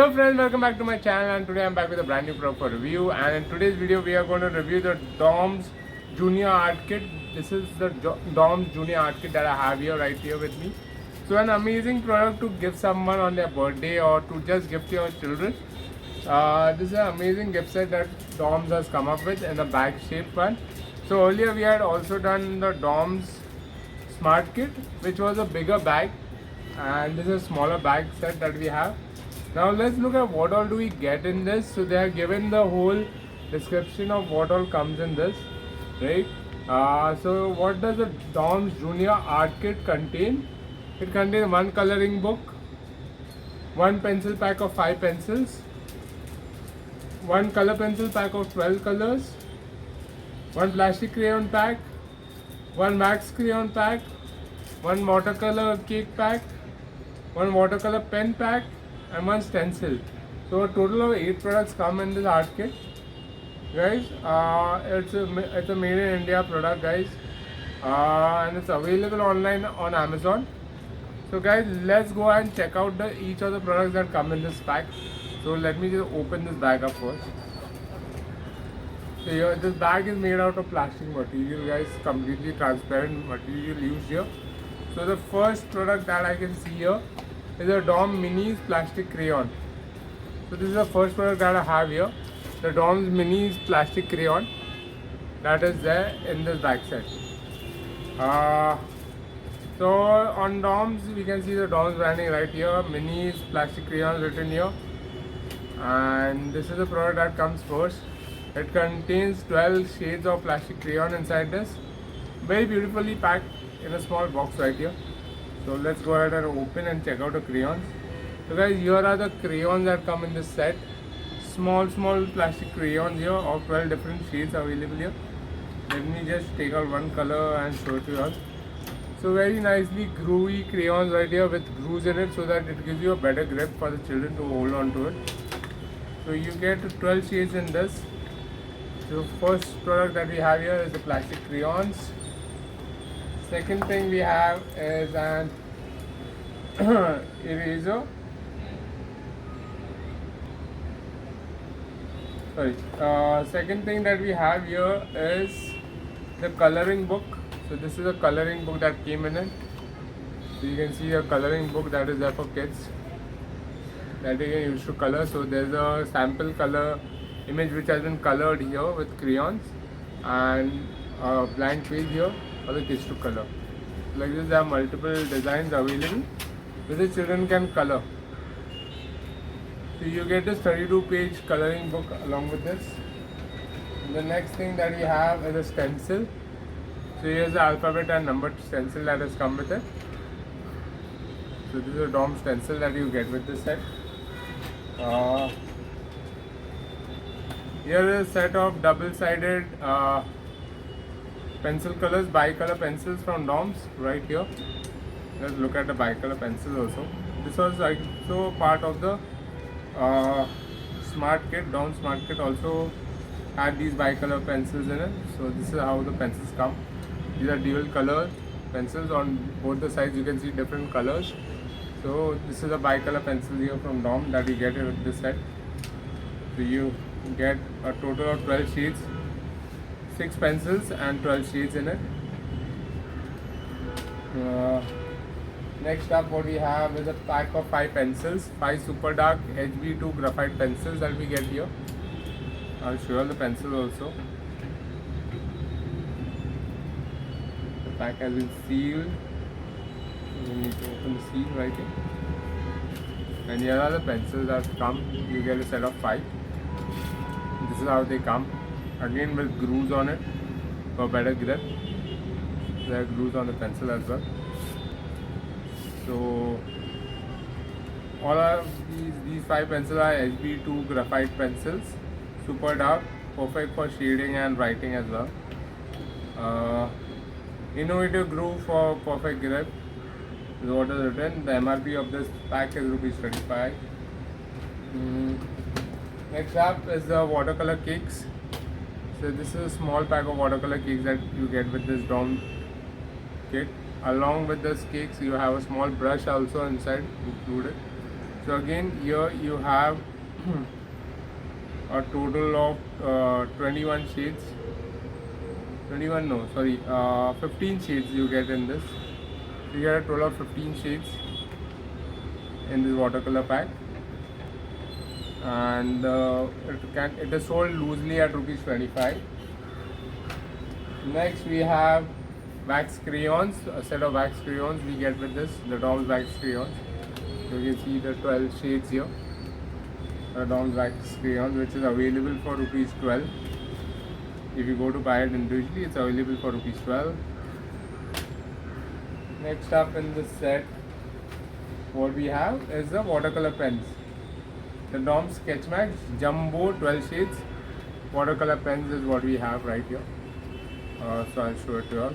Hello friends, welcome back to my channel, and today I'm back with a brand new product for review. And in today's video we are going to review the DOMS Junior Art Kit. This is the DOMS Junior Art Kit that I have here right here with me. So an amazing product to give someone on their birthday or to just gift your children. This is an amazing gift set that DOMS has come up with in a bag shaped one. So earlier we had also done the DOMS Smart Kit, which was a bigger bag, and this is a smaller bag set that we have. Now let's look at what all do we get in this. So they are given the whole description of what all comes in this, right? So what does the DOMS Junior Art Kit contain? It contains one coloring book, one pencil pack of 5 pencils, one color pencil pack of 12 colors, one plastic crayon pack, one wax crayon pack, one watercolor cake pack, one watercolor pen pack, and one stencil. So a total of 8 products come in this art kit, guys. It's a made in India product, guys, and it's available online on Amazon. So guys, let's go and check out each of the products that come in this pack. So let me just open this bag up first. So here, this bag is made out of plastic material, guys, completely transparent material used here. So the first product that I can see here is a DOMS Minis plastic crayon. So this is the first product that I have here, the DOMS Minis plastic crayon that is there in this bag set. So on DOMS we can see the DOMS branding right here, Minis plastic crayon written here, and this is the product that comes first. It contains 12 shades of plastic crayon inside this, very beautifully packed in a small box right here. So let's go ahead and open and check out the crayons. So guys, here are the crayons that come in this set. Small plastic crayons here of 12 different shades available here. Let me just take out one color and show it to you all. So very nicely groovy crayons right here with grooves in it, so that it gives you a better grip for the children to hold on to it. So you get 12 shades in this. So first product that we have here is the plastic crayons. Second thing we have is an eraser. Second thing that we have here is the coloring book. So this is a coloring book that came in it. So you can see a coloring book that is there for kids that they can use to color. So there's a sample color image which has been colored here with crayons, and a blank page here for the kids to color. Like this, there are multiple designs available which the children can color. So you get this 32-page coloring book along with this. And the next thing that we have is a stencil. So here's the alphabet and numbered stencil that has come with it. So this is a DOMS stencil that you get with this set. Here is a set of double-sided pencil colors, bicolor pencils from DOMS right here. Let's look at the bicolor pencils also. This was also part of the Smart Kit. DOMS Smart Kit also had these bicolor pencils in it. So this is how the pencils come. These are dual color pencils. On both the sides you can see different colors. So this is a bicolor pencil here from DOMS that you get with this set. So you get a total of 12 shades, 6 pencils and 12 shades in it. Next up, what we have is a pack of 5 pencils, 5 super dark HB2 graphite pencils that we get here. I'll show you the pencils also. The pack has been sealed. You need to open the seal right here. And here are the pencils that come. You get a set of 5. This is how they come. Again with grooves on it for better grip. There are grooves on the pencil as well. So all of these 5 pencils are HB2 graphite pencils, super dark, perfect for shading and writing as well. Innovative groove for perfect grip is what is written. The MRP of this pack is ₹35. Next up is the watercolor cakes. So this is a small pack of watercolor cakes that you get with this DOMS kit. Along with this cakes, you have a small brush also inside included. So again here you have a total of 21 shades, 21 no sorry 15 shades you get in this. So you get a total of 15 shades in this watercolor pack, and it is sold loosely at rupees 25. Next we have wax crayons, a set of wax crayons we get with this, the Dom's wax crayons. So you can see the 12 shades here, the Dom's wax crayons, which is available for rupees 12. If you go to buy it individually, it's available for rupees 12. Next up in this set, what we have is the watercolor pens. The Dom's Sketch Max Jumbo 12 shades watercolor pens is what we have right here. So I'll show it to you all.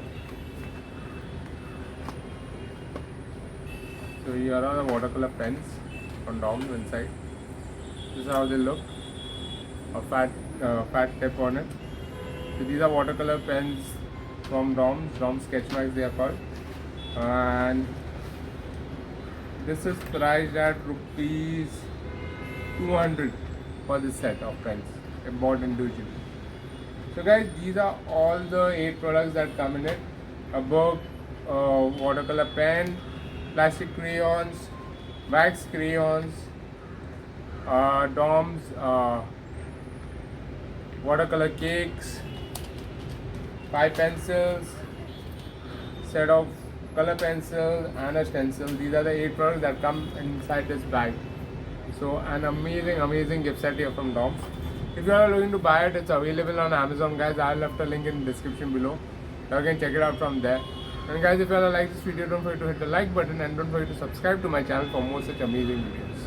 So here are the watercolor pens from Dom's inside. This is how they look. A fat tip on it. So these are watercolor pens from Dom's Sketch Max they are called. And this is priced at rupees 200 for this set of pens, bought individually. So guys, these are all the 8 products that come in it: a book, watercolor pen, plastic crayons, wax crayons, Dom's watercolor cakes, 5 pencils, set of color pencils, and a stencil. These are the 8 products that come inside this bag. So an amazing gift set here from Dom's. If you are looking to buy it, it's available on Amazon, guys. I'll left a link in the description below. You can check it out from there. And guys, if you like this video, don't forget to hit the like button and don't forget to subscribe to my channel for more such amazing videos.